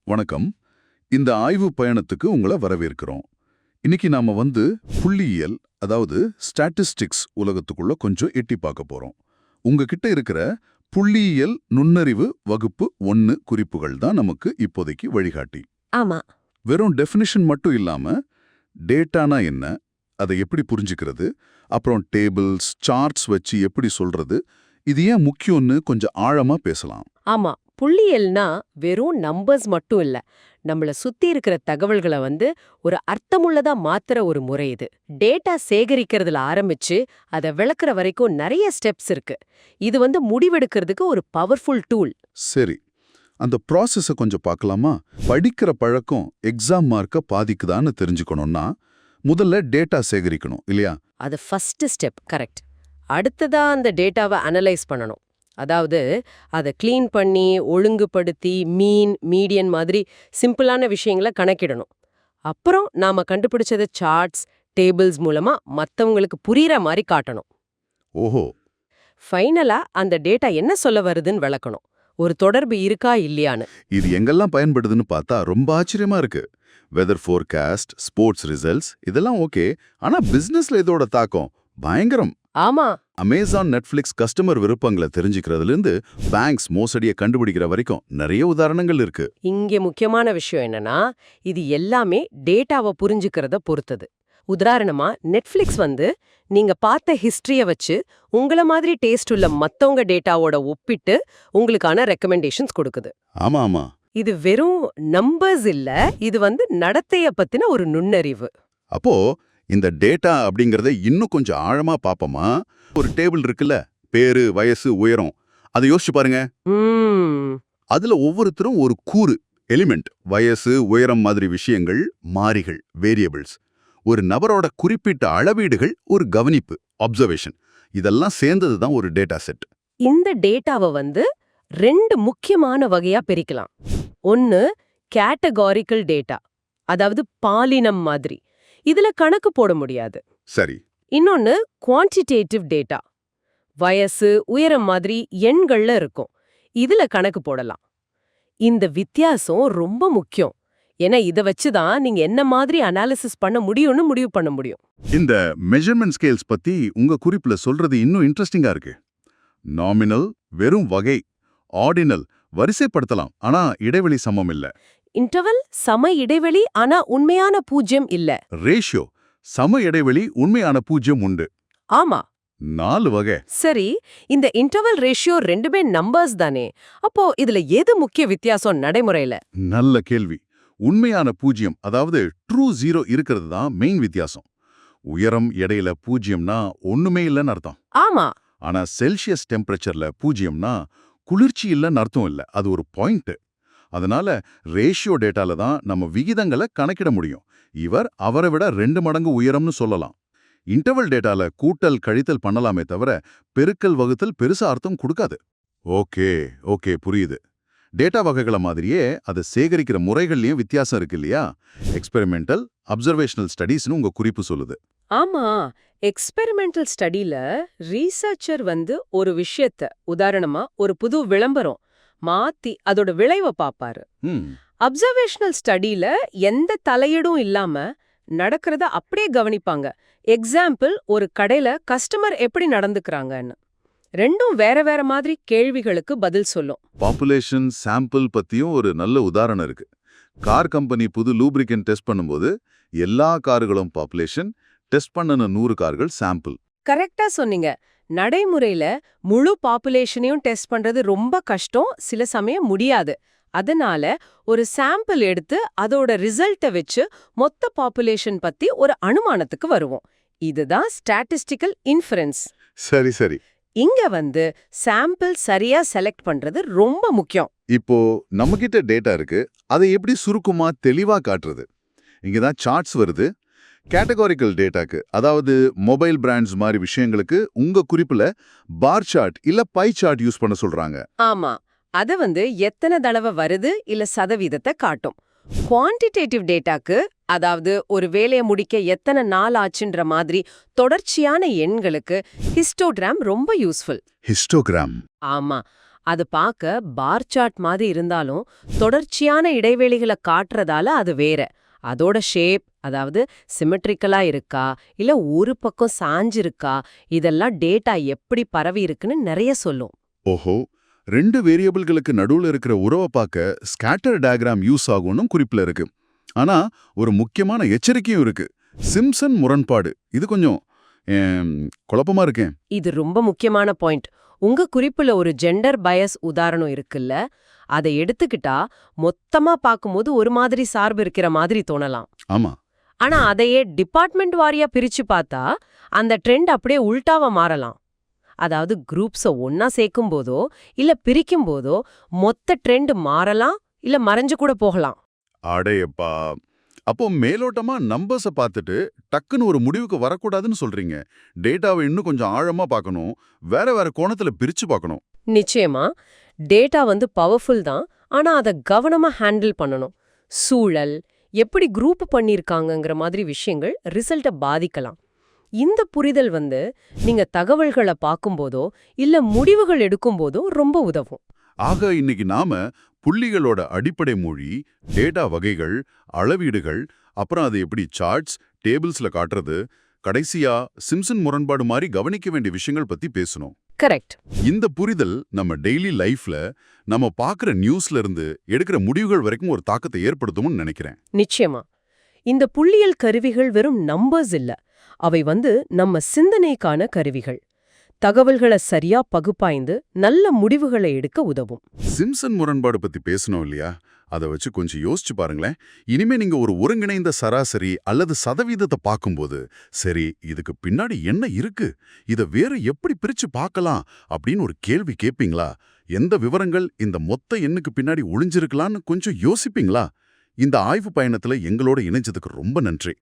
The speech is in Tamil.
வணக்கம். இந்த ஆய்வு பயணத்துக்கு உங்களை வரவேற்கிறோம். இன்னைக்கு நாம புள்ளியியல், அதாவது ஸ்டாட்டிஸ்டிக்ஸ் உலகத்துக்குள்ள கொஞ்சம் எட்டி பார்க்க போறோம். உங்ககிட்ட இருக்கிற புள்ளியியல் நுண்ணறிவு வகுப்பு 1 குறிப்புகள் தான் நமக்கு இப்போதைக்கு வழிகாட்டி. ஆமா. வெறும் டெஃபினிஷன் மட்டும் இல்லாம, டேட்டானா என்ன, அதை எப்படி புரிஞ்சுக்கிறது, அப்புறம் டேபிள்ஸ், சார்ட்ஸ் வச்சு எப்படி சொல்றது, இது ஏன் முக்கியம்னு கொஞ்சம் ஆழமா பேசலாம். ஆமா, புள்ளியல்னா வெறும் நம்பர்ஸ் மட்டும் இல்ல, நம்மள சுத்தி இருக்கிற தகவல்களை ஒரு அர்த்தமுள்ளதா மாத்துற ஒரு முறை இது. டேட்டா சேகரிக்கிறதுல ஆரம்பிச்சு அதை விளக்குற வரைக்கும் நிறைய ஸ்டெப்ஸ் இருக்கு. இது முடிவெடுக்கிறதுக்கு ஒரு பவர்ஃபுல் டூல். சரி, அந்த ப்ராசஸை கொஞ்சம் பார்க்கலாமா? படிக்கிற பழக்கம் எக்ஸாம் மார்க்க பாதிக்குதான்னு தெரிஞ்சுக்கணும்னா முதல்ல டேட்டா சேகரிக்கணும் இல்லையா? அது ஃபர்ஸ்ட் ஸ்டெப், கரெக்ட். அடுத்ததா அந்த டேட்டாவை அனலைஸ் பண்ணணும். அதாவது அதை க்ளீன் பண்ணி ஒழுங்குபடுத்தி மீடியன் மாதிரி சிம்பிளான விஷயங்களை கணக்கிடணும். அப்புறம் நாம கண்டுபிடிச்சது சார்ட்ஸ், டேபிள்ஸ் மூலமா மத்தவங்களுக்கு புரியுற மாதிரி காட்டணும். ஓஹோ. ஃபைனலா அந்த டேட்டா என்ன சொல்ல வருதுன்னு விளக்கணும், ஒரு தொடர்பு இருக்கா இல்லையான்னு. இது எங்கெல்லாம் பயன்படுதுன்னு பார்த்தா ரொம்ப ஆச்சரியமா இருக்கு. வெதர் ஃபோர்காஸ்ட், ஸ்போர்ட்ஸ் ரிசல்ட்ஸ் இதெல்லாம் ஓகே, ஆனா பிசினஸ்ல இதோட தாக்கம் பயங்கரம். ஆமா. அமேசான், நெட்ஃபிளிக்ஸ் கஸ்டமர் விருப்பங்களை தெரிஞ்சுக்கிறதுலேருந்து பேங்க்ஸ் மோசடியை கண்டுபிடிக்கிற வரைக்கும் நிறைய உதாரணங்கள் இருக்கு. இங்கே முக்கியமான விஷயம் என்னன்னா, இது எல்லாமே டேட்டாவை புரிஞ்சுக்கிறத பொறுத்தது. உதாரணமா நெட்ஃபிளிக்ஸ் நீங்க பார்த்த ஹிஸ்டரிய வச்சு உங்கள மாதிரி டேஸ்ட் உள்ள மத்தவங்க டேட்டாவோட ஒப்பிட்டு உங்களுக்கான ரெக்கமெண்டேஷன்ஸ் கொடுக்குது. ஆமா ஆமா. இது வெறும் நம்பர்ஸ் இல்ல, இது நடத்தைய பத்தின ஒரு நுண்ணறிவு. அப்போ இந்த டேட்டா அப்படிங்கறத இன்னும் கொஞ்சம் ஆழமா பாப்போமா? ஒரு டேபிள் இருக்குல்ல, பேரு, வயசு, உயரம், அதை யோசிச்சு பாருங்க. அதுல ஒவ்வொருத்தரும் ஒரு கூறு, எலிமெண்ட், வயசு, உயரம் மாதிரி விஷயங்கள், மாறிகள், வேரியபிள்ஸ், ஒரு நபரோட குறிப்பிட்ட அளவீடுகள், ஒரு கவனிப்பு, அப்சர்வேஷன், இதெல்லாம் சேர்ந்தது தான் ஒரு டேட்டா செட். இந்த டேட்டாவை 2 முக்கியமான வகையா பிரிக்கலாம். ஒன்னு கேட்டகாரிக்கல் டேட்டா, அதாவது பாலினம் மாதிரி, இதுல கணக்கு போட முடியாது. சரி. இன்னொன்னு குவான்டிடேட்டிவ் டேட்டா, வயசு, உயரம் மாதிரி எண்கள்ல இருக்கும், இதுல கணக்கு போடலாம். இந்த வித்தியாசம் ரொம்ப முக்கியம். ஏன்னா இதை வச்சுதான் நீங்க என்ன மாதிரி அனாலிசிஸ் பண்ண முடியும்னு முடிவு பண்ண முடியும். இந்த மெஷர்மெண்ட் ஸ்கேல்ஸ் பத்தி உங்க குறிப்புல சொல்றது இன்னும் இன்ட்ரெஸ்டிங்கா இருக்கு. நாமினல் வெறும் வகை, ஆர்டினல் வரிசைப்படுத்தலாம், ஆனா இடைவெளி சமம் இல்ல. இன்டர்வல் சம இடைவெளி ஆனா உண்மையான பூஜ்யம் இல்ல. ரேஷியோ சம இடைவெளி உண்மையான பூஜ்யம் உண்டு. ஆமா. 4 வகை. சரி, இந்த இன்டர்வல் ரேஷியோ ரெண்டுமே நம்பர்ஸ் தானே, அப்போ இதுல எது முக்கிய வித்தியாசம் நடைமுறையில? நல்ல கேள்வி. உண்மையான பூஜ்யம், அதாவது ட்ரூ ஜீரோ இருக்கிறது தான் மெயின் வித்தியாசம். உயரம் இடையில பூஜ்யம்னா ஒண்ணுமே இல்லைன்னு அர்த்தம். ஆமா. ஆனா செல்சியஸ் டெம்பரேச்சர்ல பூஜ்யம்னா குளிர்ச்சி இல்லைன்னு அர்த்தம் இல்ல, அது ஒரு பாயிண்ட். அதனால ரேஷியோ டேட்டால தான் நம்ம விகிதங்களை கணக்கிட முடியும். இவர் அவரை விட 2 மடங்கு உயரம்னு சொல்லலாம். இன்டர்வல் டேட்டால கூட்டல் கழித்தல் பண்ணலாமே தவிர பெருக்கல் வகுத்தல் பெருசா அர்த்தம் கொடுக்காது. ஓகே ஓகே, புரியுது. டேட்டா வகைகளை மாதிரியே அதை சேகரிக்கிற முறைகள்லயும் வித்தியாசம் இருக்கு இல்லையா? எக்ஸ்பெரிமெண்டல், அப்சர்வேஷனல் ஸ்டடீஸ்னு உங்க குறிப்பு சொல்லுது. ஆமா, எக்ஸ்பெரிமெண்டல் ஸ்டடில ரீசர்ச்சர் ஒரு விஷயத்த, உதாரணமா ஒரு புது விளம்பரம் மாத்தி அதோட விளைவை பாப்பாரு. அப்சர்வேஷனல் ஸ்டடில எந்த தலையீடும் இல்லாம நடக்கிறத அப்படியே கவனிப்பாங்க. எக்ஸாம்பிள், ஒரு கடையில கஸ்டமர் எப்படி நடந்துக்கிறாங்கன்னு. ரெண்டும் வேற வேற மாதிரி கேள்விகளுக்கு பதில் சொல்லும். பாப்புலேஷன் சாம்பிள் பத்தியும் ஒரு நல்ல உதாரணம் இருக்கு. கார் கம்பெனி புது லூப்ரிகன்ட் டெஸ்ட் பண்ணும்போது எல்லா கார்களும் பாப்புலேஷன், டெஸ்ட் பண்ணன 100 கார்கள் சாம்பிள். கரெக்டா சொன்னீங்க. நடைமுறையில முழு பாப்புலேஷனையும் டெஸ்ட் பண்றது ரொம்ப கஷ்டம், சில சமயம் முடியாது. அதனால ஒரு சாம்பிள் எடுத்து அதோட ரிசல்ட்டை வச்சு மொத்த பாப்புலேஷன் பத்தி ஒரு அனுமானத்துக்கு வருவோம். இதுதான் ஸ்டாட்டிஸ்டிக்கல் இன்ஃபரன்ஸ். சரி சரி. இங்க சாம்பிள் சரியா செலக்ட் பண்றது ரொம்ப முக்கியம். இப்போ நம்மகிட்ட டேட்டா இருக்கு, அதை எப்படி சுருக்கமா தெளிவா காட்டுறது? இங்கதான் சார்ட்ஸ் வருது. கேட்டகாரிக்கல் டேட்டாக்கு, அதாவது மொபைல் பிராண்ட்ஸ் மாதிரி விஷயங்களுக்கு உங்க குறிப்புல பார் சார்ட் இல்ல பை சார்ட் யூஸ் பண்ண சொல்றாங்க. ஆமா, அத எத்தனை தடவை வருது இல்ல சதவீதத்தை காட்டும். குவான்டிடேட்டிவ் டேட்டாக்கு, அதாவது ஒரு வேலையை முடிக்க எத்தனை நாள் ஆச்சுன்ற மாதிரி தொடர்ச்சியான எண்களுக்கு ஹிஸ்டோகிராம் ரொம்ப யூஸ்ஃபுல். ஹிஸ்டோகிராம்? ஆமா, அது பார்க்க பார் சார்ட் மாதிரி இருந்தாலும் தொடர்ச்சியான இடைவெளிகளை காட்டுறதால அது வேற. அதோட ஷேப், அதாவது சிமெட்ரிக்கலா இருக்கா இல்ல ஒரு பக்கம் சாஞ்சிருக்கா, இதெல்லாம் டேட்டா எப்படி பரவி இருக்குன்னு நிறைய சொல்லும். ஓஹோ, 2 வேரியபிள்களுக்கு நடுவுல இருக்கிற உறவை பார்க்க ஸ்கேட்டர் டயக்ராம் யூஸ் ஆகும்னு குறிப்புல இருக்கு. ஆனா ஒரு முக்கியமான எச்சரிக்கையும் இருக்கு. சிம்ப்சன் முரண்பாடு. இது கொஞ்சம் குழப்பமா இருக்கேன். இது ரொம்ப முக்கியமான பாயிண்ட். உங்க குறிப்புல ஒரு ஜெண்டர் பயஸ் உதாரணம் இருக்குல்ல, அதை எடுத்துக்கிட்டா மொத்தமா பார்க்கும்போது ஒரு மாதிரி சார்பு இருக்கிற மாதிரி தோணலாம். ஆமா. ஆனா அதையே டிபார்ட்மெண்ட் வாரியா பிரிச்சு பார்த்தா அந்த ட்ரெண்ட் அப்படியே உல்டாவா மாறலாம். அதாவது குரூப்ஸ ஒன்னா சேர்க்கும் போதோ இல்ல பிரிக்கும் போதோ மொத்த ட்ரெண்ட் மாறலாம் இல்ல மறைஞ்சு கூட போகலாம். அடேயப்பா! அப்போ மேலோட்டமா நம்பர்ஸ பார்த்துட்டு டக்குன்னு ஒரு முடிவுக்கு வரக்கூடாதுன்னு சொல்றீங்க. டேட்டாவை இன்னும் கொஞ்சம் ஆழமா பார்க்கணும். வேற வேற கோணத்துல பிரிச்சு பார்க்கணும். நிச்சயமா டேட்டா பவர்ஃபுல் தான், ஆனா அதை கவனமா ஹேண்டில் பண்ணணும். சூழல், எப்படி குரூப் பண்ணிருக்காங்கங்கிற மாதிரி விஷயங்கள் ரிசல்ட்டை பாதிக்கலாம். இந்த புரிதல் நீங்க தகவல்களை பார்க்கும்போதோ இல்ல முடிவுகள் எடுக்கும்போதோ ரொம்ப உதவும். ஆக இன்னைக்கு நாம புள்ளிகளோட அடிப்படை மொழி, டேட்டா வகைகள், அளவீடுகள், அப்புறம் அது எப்படி சார்ட்ஸ், டேபிள்ஸ்ல காட்டுறது, கடைசியா சிம்ப்சன் முரண்பாடு மாதிரி கவனிக்க வேண்டிய விஷயங்கள் பத்தி பேசணும். கரெக்ட். இந்த புரிதல் நம்ம டெய்லி லைஃப்ல நம்ம பார்க்குற நியூஸ்ல இருந்து எடுக்கிற முடிவுகள் வரைக்கும் ஒரு தாக்கத்தை ஏற்படுத்தும்னு நினைக்கிறேன். நிச்சயமா. இந்த புள்ளியியல் கருவிகள் வெறும் நம்பர்ஸ் இல்ல, அவை நம்ம சிந்தனைக்கான கருவிகள். தகவல்களை சரியா பகுப்பாய்ந்து நல்ல முடிவுகளை எடுக்க உதவும். சிம்ப்சன் முரண்பாடு பத்தி பேசணும் இல்லையா? அதை வச்சு கொஞ்சம் யோசிச்சு பாருங்களேன். இனிமே நீங்க ஒரு ஒருங்கிணைந்த சராசரி அல்லது சதவீதத்தை பார்க்கும்போது, சரி இதுக்கு பின்னாடி என்ன இருக்கு, இதை வேற எப்படி பிரிச்சு பார்க்கலாம் அப்படின்னு ஒரு கேள்வி கேட்பீங்களா? எந்த விவரங்கள் இந்த மொத்த எண்ணுக்கு பின்னாடி ஒளிஞ்சிருக்கலான்னு கொஞ்சம் யோசிப்பீங்களா? இந்த ஆய்வு பயணத்துல எங்களோட இணைஞ்சதுக்கு ரொம்ப நன்றி.